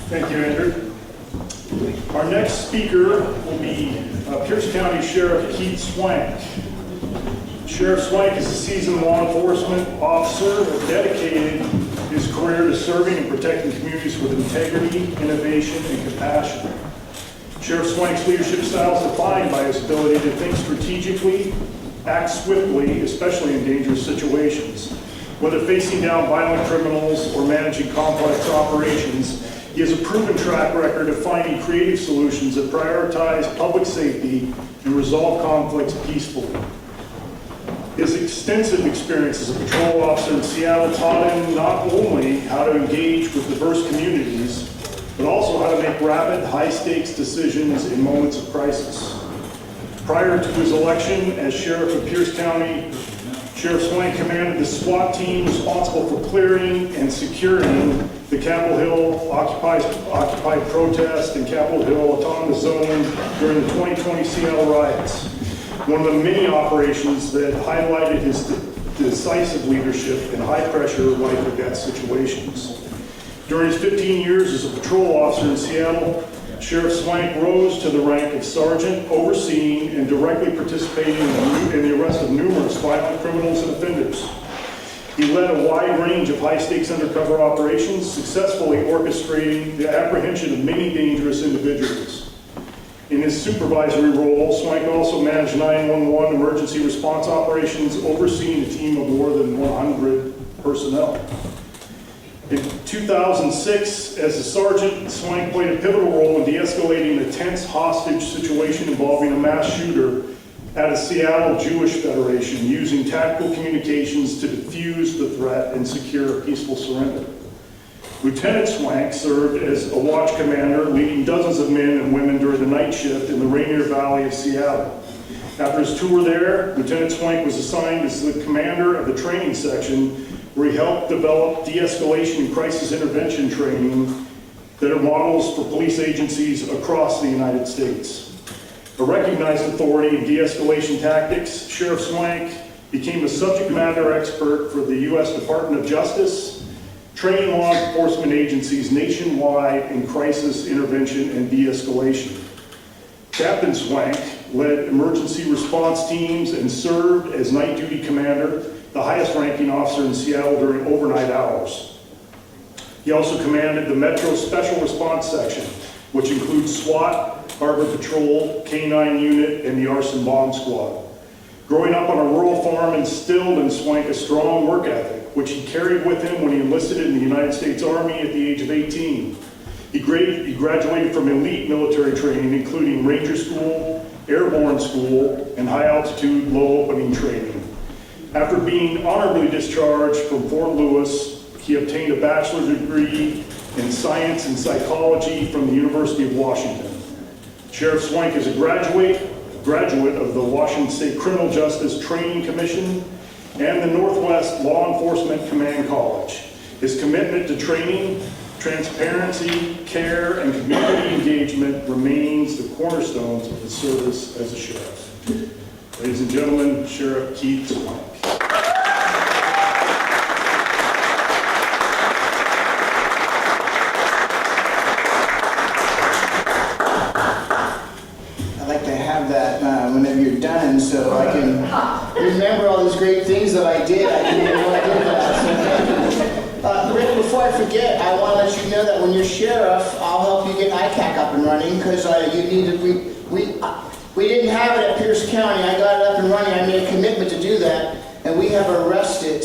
Thank you, Andrew. Our next speaker will be Pierce County Sheriff Keith Swank. Sheriff Swank is a seasoned law enforcement officer who dedicated his career to serving and protecting communities with integrity, innovation, and compassion. Sheriff Swank's leadership style is defined by his ability to think strategically, act swiftly, especially in dangerous situations. Whether facing down violent criminals or managing complex operations, he has a proven track record of finding creative solutions that prioritize public safety and resolve conflicts peacefully. His extensive experience as a patrol officer in Seattle taught him not only how to engage with diverse communities, but also how to make rapid, high-stakes decisions in moments of crisis. Prior to his election as sheriff of Pierce County, Sheriff Swank commanded the SWAT team responsible for clearing and securing the Capitol Hill Occupy protest and Capitol Hill Autonomous Zone during the 2020 Seattle riots. One of the many operations that highlighted his decisive leadership in high-pressure life-or-death situations. During his 15 years as a patrol officer in Seattle, Sheriff Swank rose to the rank of sergeant, overseeing and directly participating in the arrest of numerous violent criminals and offenders. He led a wide range of high-stakes undercover operations, successfully orchestrating the apprehension of many dangerous individuals. In his supervisory role, Swank also managed 911 emergency response operations, overseeing a team of more than 100 personnel. In 2006, as a sergeant, Swank played a pivotal role in de-escalating a tense hostage situation involving a mass shooter at a Seattle Jewish Federation, using tactical communications to defuse the threat and secure a peaceful surrender. Lieutenant Swank served as a watch commander, leading dozens of men and women during the night shift in the Rainier Valley of Seattle. After his tour there, Lieutenant Swank was assigned as the commander of the training section, where he helped develop de-escalation and crisis intervention training that are models for police agencies across the United States. A recognized authority in de-escalation tactics, Sheriff Swank became a subject matter expert for the U.S. Department of Justice, training law enforcement agencies nationwide in crisis intervention and de-escalation. Captain Swank led emergency response teams and served as night duty commander, the highest ranking officer in Seattle during overnight hours. He also commanded the Metro Special Response Section, which includes SWAT, Harbor Patrol, K-9 Unit, and the Arson Bomb Squad. Growing up on a rural farm instilled in Swank a strong work ethic, which he carried with him when he enlisted in the United States Army at the age of 18. He graduated from elite military training, including Ranger School, Airborne School, and high-altitude, low-opening training. After being honorably discharged from Fort Lewis, he obtained a bachelor's degree in science and psychology from the University of Washington. Sheriff Swank is a graduate of the Washington State Criminal Justice Training Commission and the Northwest Law Enforcement Command College. His commitment to training, transparency, care, and community engagement remains the cornerstones of his service as a sheriff. Ladies and gentlemen, Sheriff Keith Swank. Whenever you're done, so I can remember all these great things that I did. I didn't even know I did that. So, Rick, before I forget, I want to let you know that when you're sheriff, I'll help you get ICAC up and running, because you needed. We didn't have it at Pierce County. I got it up and running. I made a commitment to do that, and we have arrested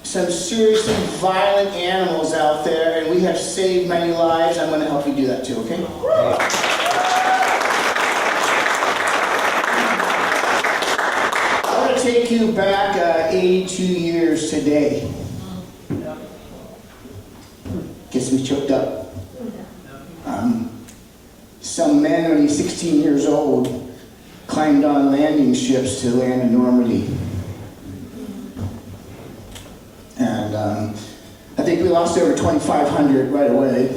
some seriously violent animals out there, and we have saved many lives. I'm going to help you do that too. Okay? Take you back 82 years today. Gets me choked up. Some men, only 16 years old, climbed on landing ships to land in Normandy. And I think we lost over 2,500 right away.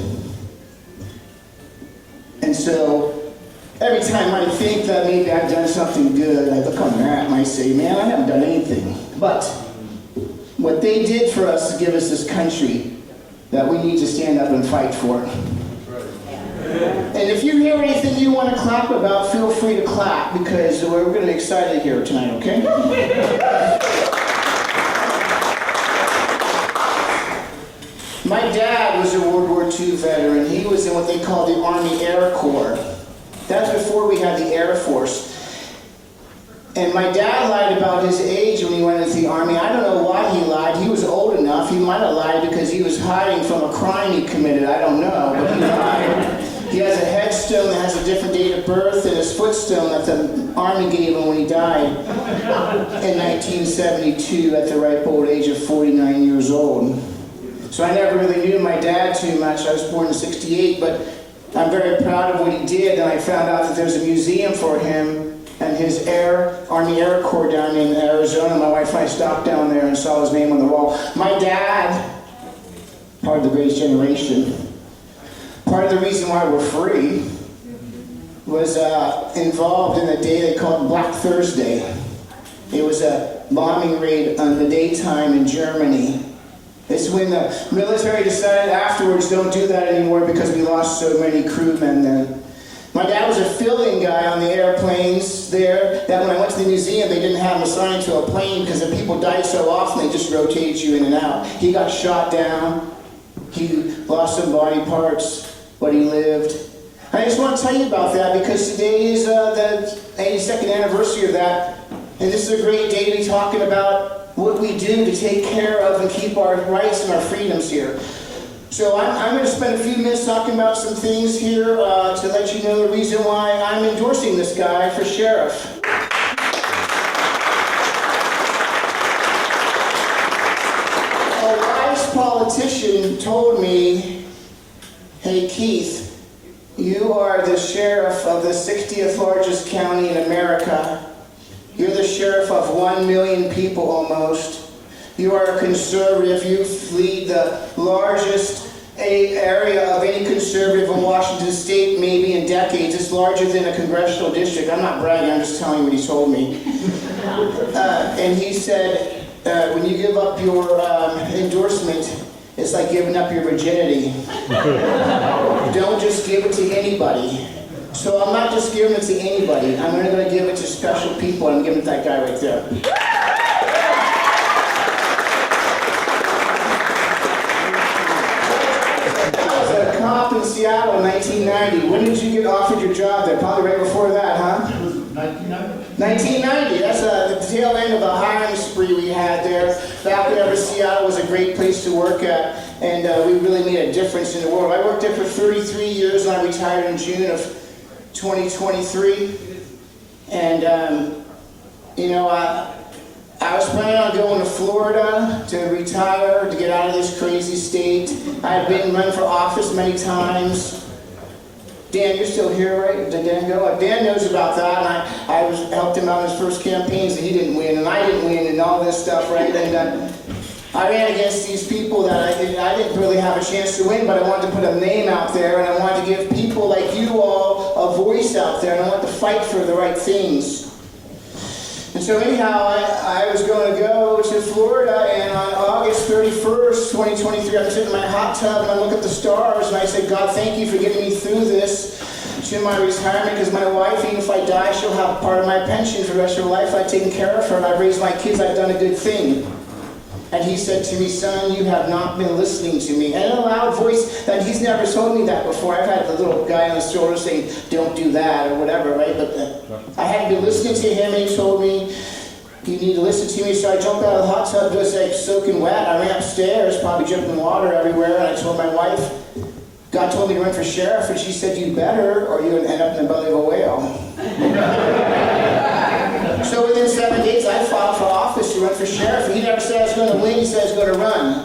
And so every time I think that maybe I've done something good, I look on that and I say, man, I haven't done anything. But what they did for us to give us this country that we need to stand up and fight for. And if you hear anything you want to clap about, feel free to clap, because we're going to be excited here tonight, okay? My dad was a World War II veteran. He was in what they call the Army Air Corps. That's before we had the Air Force. And my dad lied about his age when he went into the Army. I don't know why he lied. He was old enough. He might have lied because he was hiding from a crime he committed. I don't know, but he lied. He has a headstone that has a different date of birth and his footstone that the Army gave him when he died in 1972 at the ripe old age of 49 years old. So I never really knew my dad too much. I was born in '68, but I'm very proud of what he did, and I found out that there's a museum for him and his Army Air Corps down in Arizona. My wife and I stopped down there and saw his name on the wall. My dad, part of the greatest generation, part of the reason why we're free, was involved in a day they called Black Thursday. It was a bombing raid in the daytime in Germany. It's when the military decided afterwards, don't do that anymore because we lost so many crewmen then. My dad was a filling guy on the airplanes there, that when I went to the museum, they didn't have him assigned to a plane because the people died so often, they just rotated you in and out. He got shot down. He lost some body parts, but he lived. I just want to tell you about that because today is the 82nd anniversary of that, and this is a great day to be talking about what we do to take care of and keep our rights and our freedoms here. So I'm going to spend a few minutes talking about some things here to let you know the reason why I'm endorsing this guy for sheriff. A wise politician told me, hey Keith, you are the sheriff of the 60th largest county in America. You're the sheriff of 1 million people almost. You are a conservative. You lead the largest area of any conservative in Washington State, maybe in decades. It's larger than a congressional district. I'm not bragging, I'm just telling you what he told me. And he said, when you give up your endorsement, it's like giving up your virginity. Don't just give it to anybody. So I'm not just giving it to anybody. I'm going to give it to special people. I'm giving it to that guy right there. I was a cop in Seattle in 1990. When did you get offered your job there? Probably right before that, huh? 1990. 1990. That's the tail end of the hiring spree we had there. Back whenever Seattle was a great place to work at, and we really made a difference in the world. I worked there for 33 years, and I retired in June of 2023, and you know, I was planning on going to Florida to retire, to get out of this crazy state. I had been run for office many times. Dan, you're still here, right? Did Dan go? Dan knows about that, and I helped him out in his first campaigns, and he didn't win, and I didn't win, and all this stuff, right? And I ran against these people that I didn't really have a chance to win, but I wanted to put a name out there, and I wanted to give people like you all a voice out there, and I wanted to fight for the right things. And so anyhow, I was going to go to Florida, and on August 31st, 2023, I'm sitting in my hot tub, and I look at the stars, and I said, God, thank you for getting me through this to my retirement, because my wife, even if I die, she'll have part of my pension for the rest of her life. I've taken care of her, and I've raised my kids. I've done a good thing. And he said to me, son, you have not been listening to me. And in a loud voice, that he's never told me that before. I've had the little guy on the shoulder saying, don't do that, or whatever, right? But I hadn't been listening to him, and he told me, you need to listen to me. So I jumped out of the hot tub, just like soaking wet. I ran upstairs, probably dripping water everywhere, and I told my wife, God told me to run for sheriff, and she said, you better, or you're going to end up in the belly of a whale. So within 7 days, I filed for office to run for sheriff. He never said I was going to win, he said I was going to run.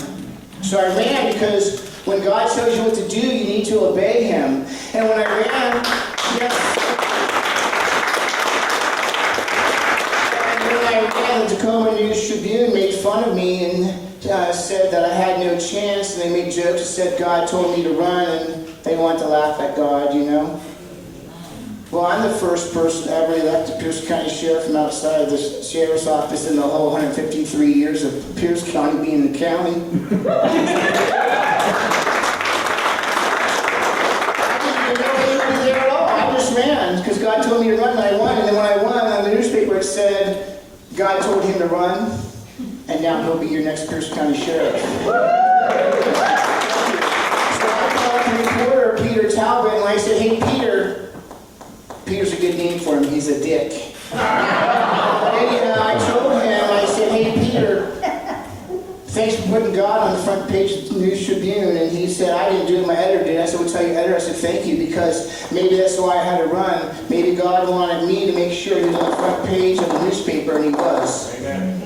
So I ran because when God tells you what to do, you need to obey him. And when I ran, the Tacoma News Tribune made fun of me and said that I had no chance, and they made jokes and said God told me to run, and they wanted to laugh at God, you know. Well, I'm the first person ever elected Pierce County Sheriff from outside of the Sheriff's Office in the whole 153 years of Pierce County being the county. because God told me to run and I won. And then when I won, on the newspaper it said, God told him to run, and now he'll be your next Pierce County Sheriff. So I called the reporter, Peter Talbot, and I said, hey, Peter's a good name for him, he's a dick. And I told him, I said, hey, Peter, thanks for putting God on the front page of the News Tribune. And he said, I didn't do it, my editor did. I said, well, tell your editor. I said, thank you, because maybe that's why I had to run. Maybe God wanted me to make sure he was on the front page of the newspaper, and he was. Amen.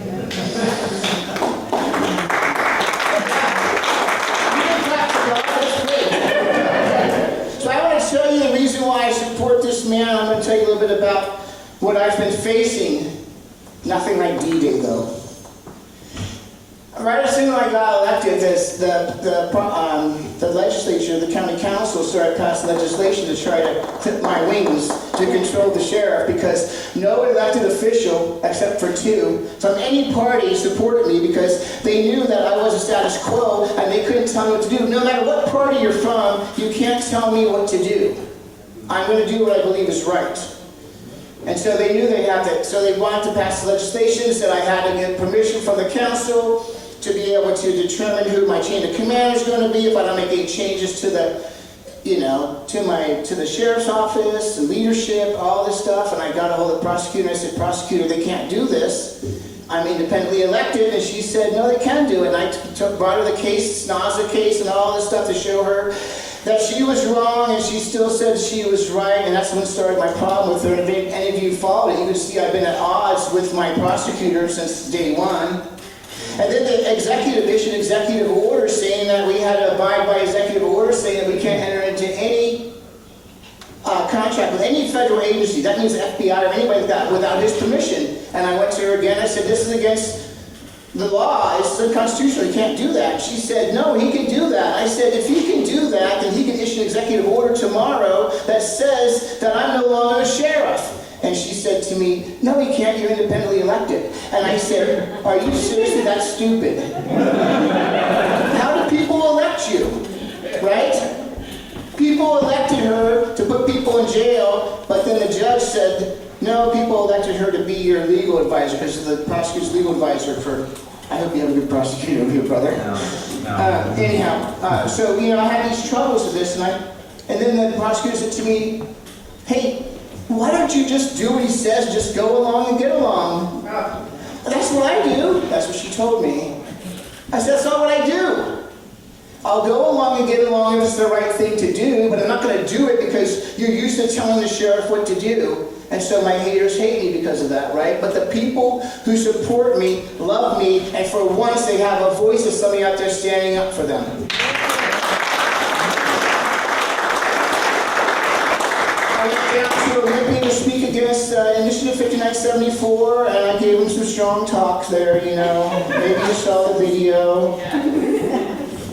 So I want to tell you the reason why I support this man. I'm going to tell you a little bit about what I've been facing. Nothing like D-Day, though. Right as soon as I got elected, the legislature, the county council started passing legislation to try to clip my wings to control the sheriff, because no elected official, except for 2, from any party supported me, because they knew that I was a status quo and they couldn't tell me what to do. No matter what party you're from, you can't tell me what to do. I'm going to do what I believe is right. And so they knew they had to, so they wanted to pass legislation, said I had to get permission from the council to be able to determine who my chain of command is going to be if I don't make any changes to the, to the sheriff's office, and leadership, all this stuff. And I got a hold of the prosecutor and I said, prosecutor, they can't do this. I'm independently elected. And she said, no, they can do it. And I brought her the case, Snaza case, and all this stuff to show her that she was wrong, and she still said she was right. And that's when started my problem with her. And if any of you followed it, you can see I've been at odds with my prosecutor since day one. And then the executive issued executive order saying that we had to abide by executive order saying that we can't enter into any contract with any federal agency. That means the FBI or anybody like that without his permission. And I went to her again. I said, this is against the law. It's unconstitutional. You can't do that. She said, no, he can do that. I said, if he can do that, then he can issue an executive order tomorrow that says that I'm no longer a sheriff. And she said to me, no, he can't, you're independently elected. And I said, are you seriously that stupid? How do people elect you, right? People elected her to put people in jail, but then the judge said, no, people elected her to be your legal advisor, because the prosecutor's legal advisor for, I hope you have a good prosecutor over here, brother. No. Anyhow, so, I had these troubles with this, and then the prosecutor said to me, hey, why don't you just do what he says, just go along and get along? That's what I do. That's what she told me. I said, that's not what I do. I'll go along and get along if it's the right thing to do, but I'm not going to do it because you're used to telling the sheriff what to do. And so my haters hate me because of that, right? But the people who support me, love me, and for once they have a voice of somebody out there standing up for them. I went down to Olympia to speak against Initiative 5974, and I gave them some strong talk there, Maybe you saw the video.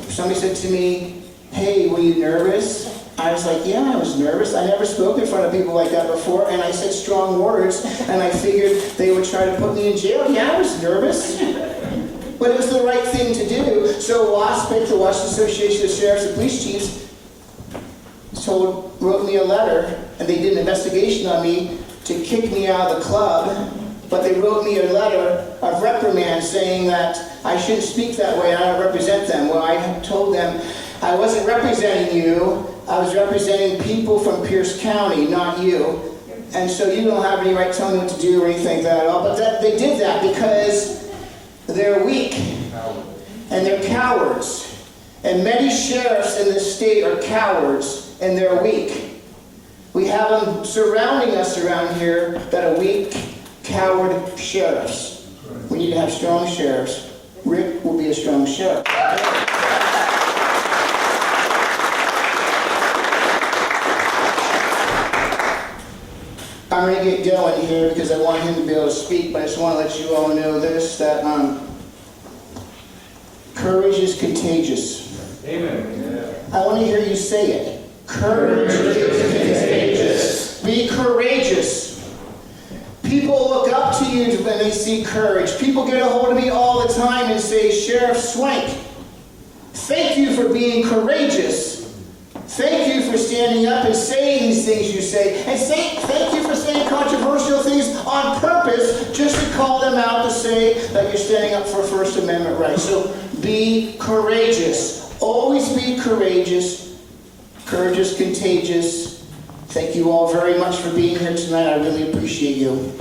Somebody said to me, hey, were you nervous? I was like, yeah, I was nervous. I never spoke in front of people like that before, and I said strong words, and I figured they would try to put me in jail. Yeah, I was nervous. But it was the right thing to do. So WASPIC, the Washington Association of Sheriffs and Police Chiefs, wrote me a letter, and they did an investigation on me to kick me out of the club, but they wrote me a letter of reprimand saying that I shouldn't speak that way and I don't represent them. Well, I told them I wasn't representing you, I was representing people from Pierce County, not you. And so you don't have any right telling me what to do or anything like that at all. But they did that because they're weak and they're cowards. And many sheriffs in this state are cowards and they're weak. We have them surrounding us around here that are weak, coward sheriffs. We need to have strong sheriffs. Rick will be a strong sheriff. I'm going to get going here because I want him to be able to speak, but I just want to let you all know this, that courage is contagious. Amen. I want to hear you say it. Courage is contagious. Be courageous. People look up to you when they see courage. People get a hold of me all the time and say, Sheriff Swank, thank you for being courageous. Thank you for standing standing up and saying these things you say. And thank you for saying controversial things on purpose, just to call them out to say that you're standing up for First Amendment rights. So be courageous. Always be courageous. Courage is contagious. Thank you all very much for being here tonight. I really appreciate you.